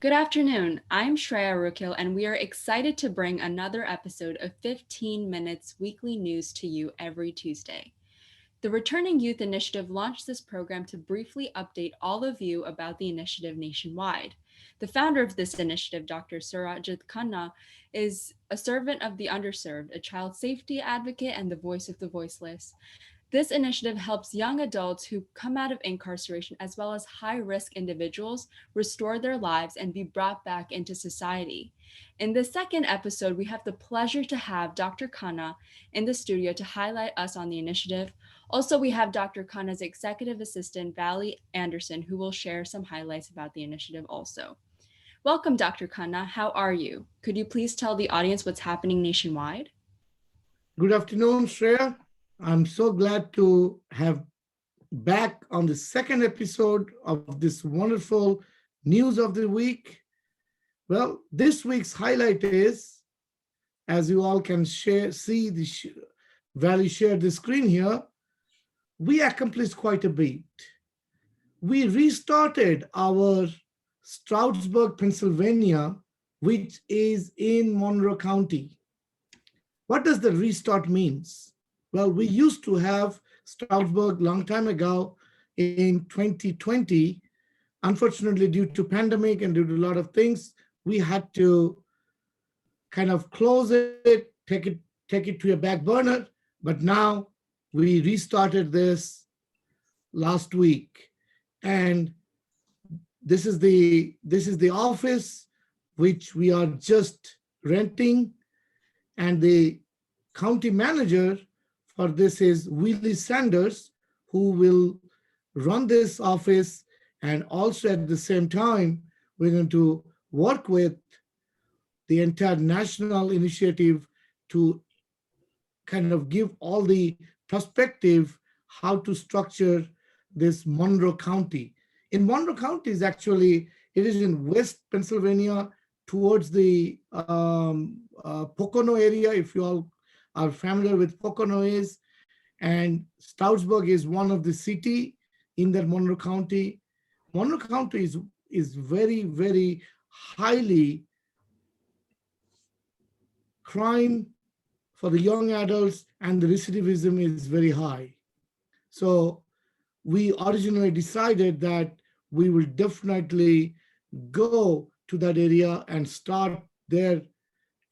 Good afternoon. I'm Shreya Rukil, and we are excited to bring another episode of 15 Minutes Weekly News to you every Tuesday. The Returning Youth Initiative launched this program to briefly update all of you about the initiative nationwide. The founder of this initiative, Dr. Surajit Khanna, is a servant of the underserved, a child safety advocate, and the voice of the voiceless. This initiative helps young adults who come out of incarceration, as well as high-risk individuals, restore their lives and be brought back into society. In the second episode, we have the pleasure to have Dr. Khanna in the studio to highlight us on the initiative. Also, we have Dr. Khanna's executive assistant, Valley Anderson, who will share some highlights about the initiative also. Welcome, Dr. Khanna. How are you? Could you please tell the audience what's happening nationwide? Good afternoon, Shreya. I'm so glad to have back on the second episode of this wonderful news of the week. Well, this week's highlight is, as you all can see the Valley share the screen here, we accomplished quite a bit. We restarted our Stroudsburg, Pennsylvania, which is in Monroe County. What does the restart means? Well, we used to have Stroudsburg long time ago in 2020. Unfortunately, due to pandemic and due to a lot of things, we had to kind of close it, take it to a back burner. But now we restarted this last week, and this is the office which we are just renting, and the county manager for this is Willie Sanders, who will run this office. And also at the same time, we're going to work with the entire national initiative to kind of give all the perspective how to structure this Monroe County. In Monroe County is actually, it is in West Pennsylvania towards the Pocono area, if you all are familiar with Pocono is, and Stroudsburg is one of the city in that Monroe County. Monroe County is very, very highly crime for the young adults, and the recidivism is very high. So we originally decided that we will definitely go to that area and start there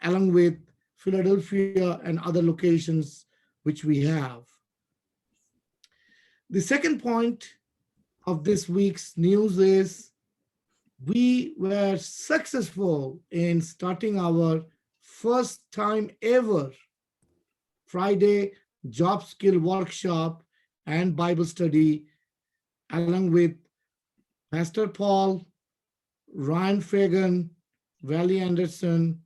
along with Philadelphia and other locations which we have. The second point of this week's news is we were successful in starting our first time ever Friday job skill workshop and Bible study along with Pastor Paul, Ryan Fagan, Valley Anderson,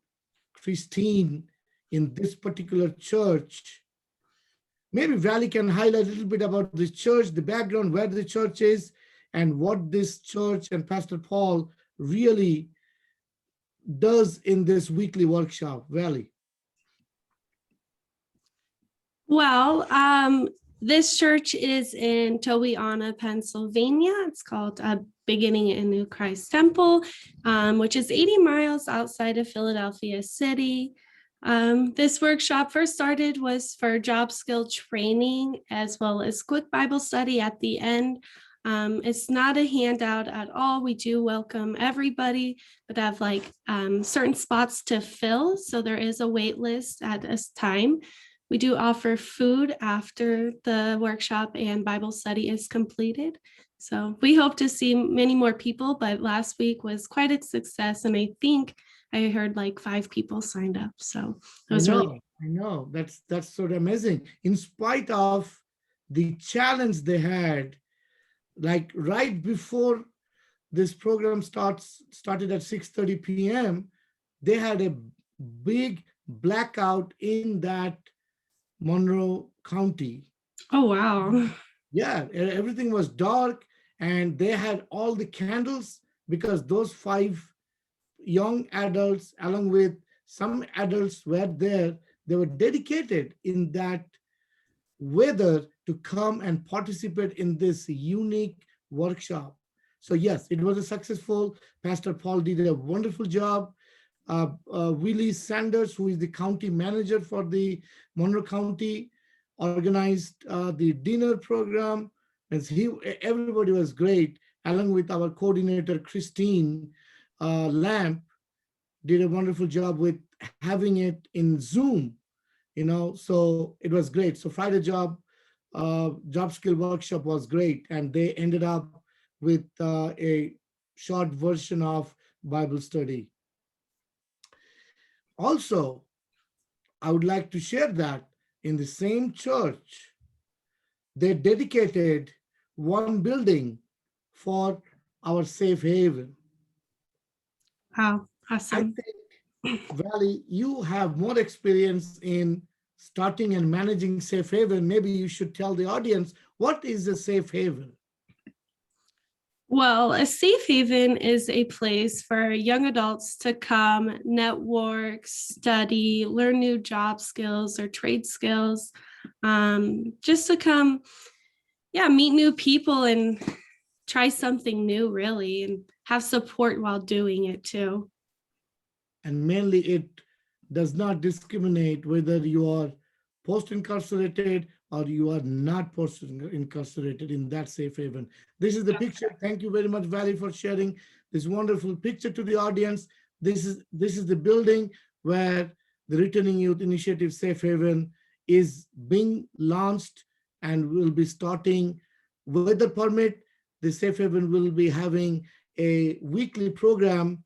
Christine in this particular church. Maybe Valley can highlight a little bit about the church, the background, where the church is, and what this church and Pastor Paul really does in this weekly workshop. Valley. Well, this church is in Tobiana, Pennsylvania. It's called Beginning a New Christ Temple, which is 80 miles outside of Philadelphia City. This workshop first started was for job skill training as well as quick Bible study at the end. It's not a handout at all. We do welcome everybody, but have like certain spots to fill. So there is a wait list at this time. We do offer food after the workshop and Bible study is completed. So we hope to see many more people, but last week was quite a success. And I think I heard like 5 people signed up. So it was really. I know, that's sort of amazing. In spite of the challenge they had, like right before this program started at 6:30 p.m., they had a big blackout in that Monroe County. Oh, wow. Yeah, everything was dark, and they had all the candles because those 5 young adults, along with some adults were there, they were dedicated in that weather to come and participate in this unique workshop. So yes, it was a successful. Pastor Paul did a wonderful job. Willie Sanders, who is the county manager for the Monroe County, organized the dinner program. And everybody was great, along with our coordinator, Christine Lamp, did a wonderful job with having it in Zoom, so it was great. So Friday job skill workshop was great. And they ended up with a short version of Bible study. Also, I would like to share that in the same church, they dedicated one building for our safe haven. Wow, I awesome. think, Valley, you have more experience in starting and managing safe haven. Maybe you should tell the audience, what is a safe haven? Well, a safe haven is a place for young adults to come, network, study, learn new job skills or trade skills, just to come, meet new people and try something new, really, and have support while doing it too. And mainly it does not discriminate whether you are post-incarcerated or you are not post-incarcerated in that safe haven. This is the picture. Thank you very much, Valley, for sharing this wonderful picture to the audience. This is the building where the Returning Youth Initiative Safe Haven is being launched and will be starting. Weather permit, the Safe Haven will be having a weekly program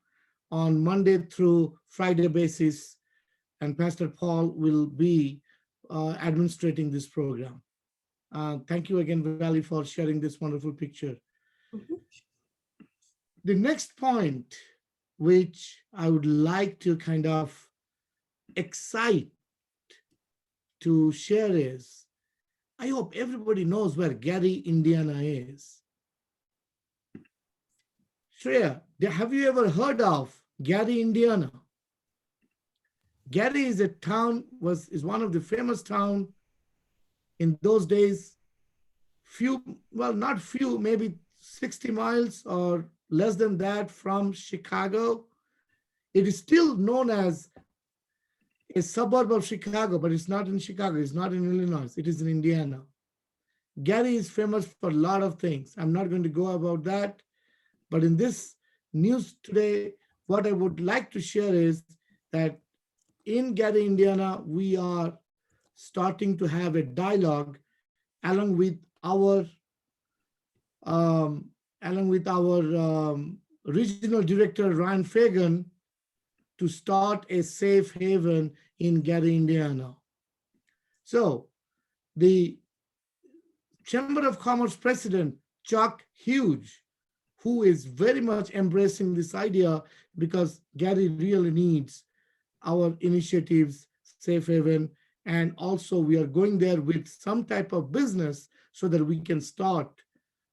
on Monday through Friday basis, and Pastor Paul will be administrating this program. Thank you again, Valley, for sharing this wonderful picture. Mhm. The next point, which I would like to kind of excite to share is, I hope everybody knows where Gary, Indiana is. Shreya, have you ever heard of Gary, Indiana? Gary is a town, is one of the famous town in those days, not few, maybe 60 miles or less than that from Chicago. It is still known as a suburb of Chicago, but it's not in Chicago, it's not in Illinois, it is in Indiana. Gary is famous for a lot of things. I'm not going to go about that, but in this news today, what I would like to share is that in Gary, Indiana, we are starting to have a dialogue along with our regional director Ryan Fagan to start a safe haven in Gary, Indiana. So the Chamber of Commerce president Chuck Hughes, who is very much embracing this idea because Gary really needs our initiatives, safe haven, and also we are going there with some type of business so that we can start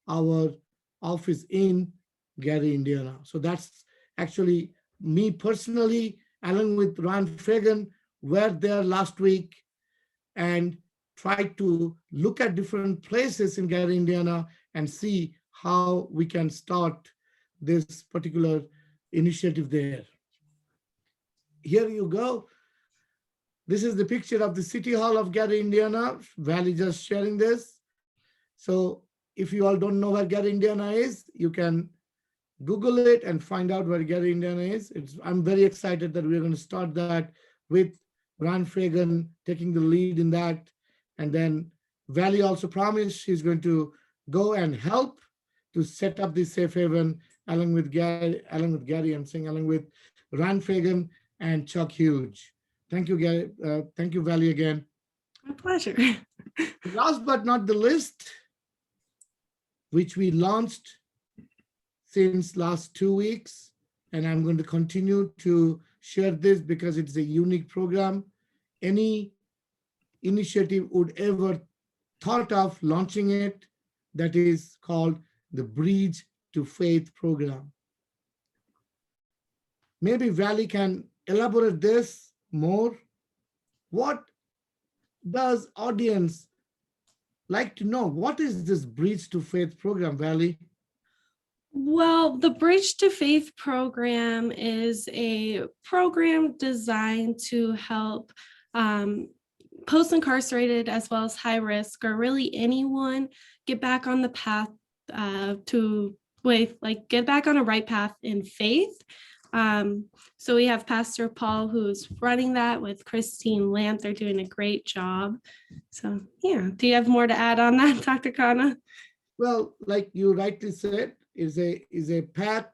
our office in Gary, Indiana. So that's actually me personally, along with Ryan Fagan, were there last week and tried to look at different places in Gary, Indiana and see how we can start this particular initiative there. Here you go. This is the picture of the City Hall of Gary, Indiana. Valley just sharing this. So if you all don't know where Gary, Indiana is, you can Google it and find out where Gary, Indiana is. I'm very excited that we're going to start that with Ryan Fagan taking the lead in that. And then Valley also promised she's going to go and help to set up this safe haven along with Gary, along with Ryan Fagan and Chuck Hughes. Thank you, Gary. Thank you, Valley, again. My pleasure. Last but not the least, which we launched since last 2 weeks, and I'm going to continue to share this because it's a unique program. Any initiative would ever thought of launching it, that is called the Bridge to Faith program. Maybe Valley can elaborate this more. What does audience like to know? What is this Bridge to Faith program, Valley? Well, the Bridge to Faith program is a program designed to help post-incarcerated as well as high risk or really anyone get back on the path get back on a right path in faith. So we have Pastor Paul who's running that with Christine Lamp. They're doing a great job. So yeah, do you have more to add on that, Dr. Kana? Well, like you rightly said, is a path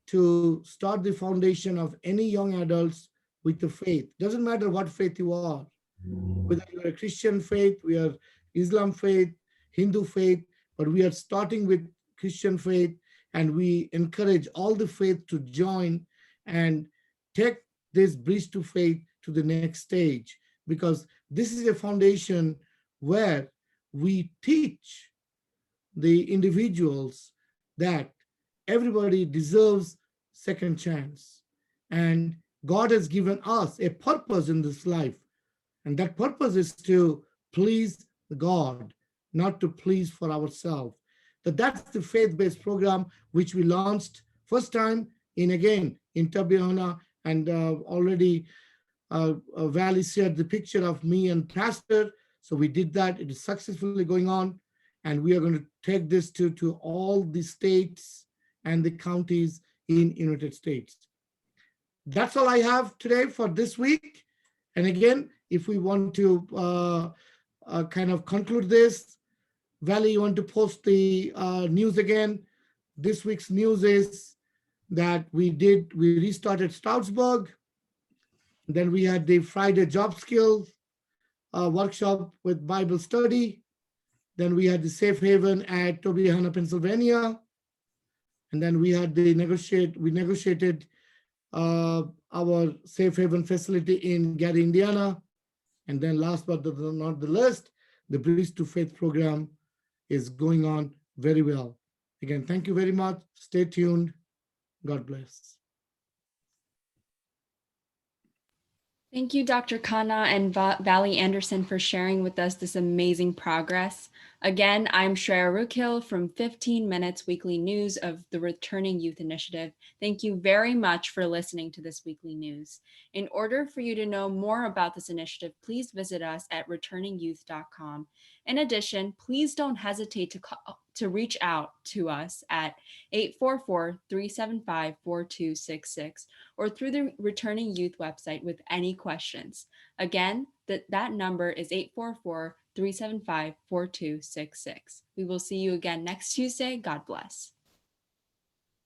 to start the foundation of any young adults with the faith. Doesn't matter what faith you are, whether you're a Christian faith, we are Islam faith, Hindu faith, but we are starting with Christian faith, and we encourage all the faith to join and take this bridge to faith to the next stage, because this is a foundation where we teach the individuals that everybody deserves second chance, and God has given us a purpose in this life, and that purpose is to please God, not to please for ourselves. That's the faith-based program which we launched first time in Tobyhanna, and already Valley shared the picture of me and Pastor. So we did that. It is successfully going on, and we are going to take this to all the states and the counties in United States. That's all I have today for this week. And again, if we want to kind of conclude this, Valley, you want to post the news again? This week's news is that we restarted Stroudsburg. Then we had the Friday job skills workshop with Bible study. Then we had the Safe Haven at Tobyhanna, Pennsylvania. And then we negotiated our Safe Haven facility in Gary, Indiana. And then last but not the least, the Bridge to Faith program is going on very well. Again, thank you very much. Stay tuned. God bless. Thank you, Dr. Khanna and Valley Anderson, for sharing with us this amazing progress. Again, I'm Shreya Rukhil from 15 Minutes Weekly News of the Returning Youth Initiative. Thank you very much for listening to this weekly news. In order for you to know more about this initiative, please visit us at returningyouth.com. In addition, please don't hesitate to reach out to us at 844-375-4266 or through the Returning Youth website with any questions. Again, that number is 844-375-4266. We will see you again next Tuesday. God bless.